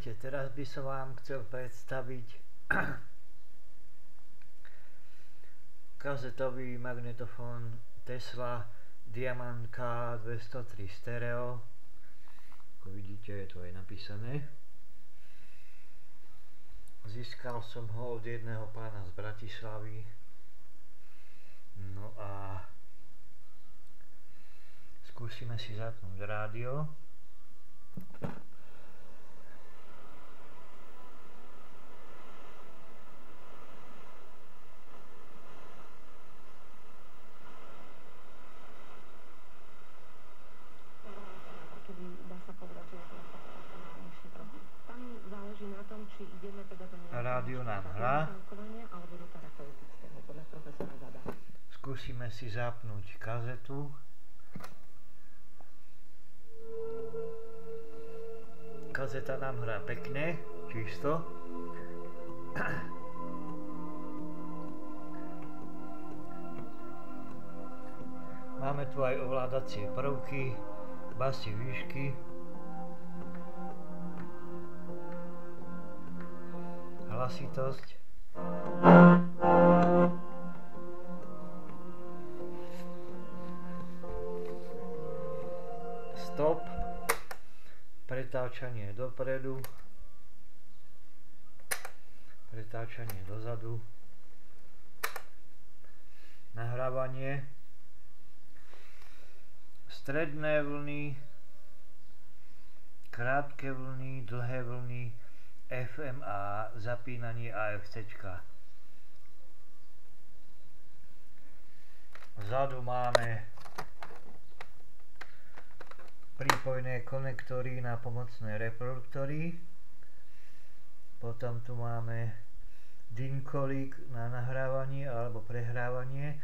Ahojte, teraz by som vám chcel predstaviť kazetový magnetofón Tesla Diamant K203 Stereo. Ako vidíte, je to aj napísané. Získal som ho od jedného pána z Bratislavy. No a skúsime si zapnúť rádio. Rádio nám hrá. Skúsime si zapnúť kazetu. Kazeta nám hrá pekne, čisto. Máme tu aj ovládacie prvky, basy, výšky. Hlasitosť. Stop. Pretáčanie dopredu. Pretáčanie dozadu. Nahrávanie. Stredné vlny. Krátke vlny, dlhé vlny. FM a zapínanie AFC-čka. Vzadu máme prípojné konektory na pomocné reproduktory. Potom tu máme dinkolík na nahrávanie alebo prehrávanie.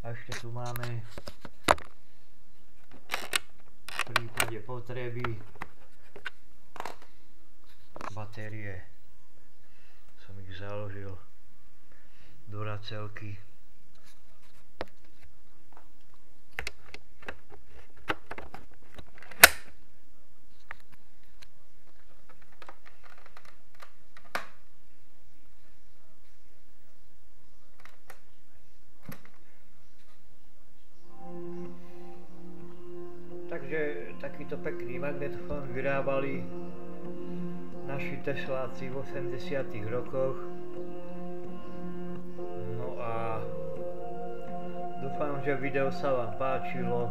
A ešte tu máme v prípade potreby batérie. Som ich založil do racelky. Takže takýto pekný magnetofón vyrábali naši Tesláci v 80. rokoch. No a dúfam, že video sa vám páčilo.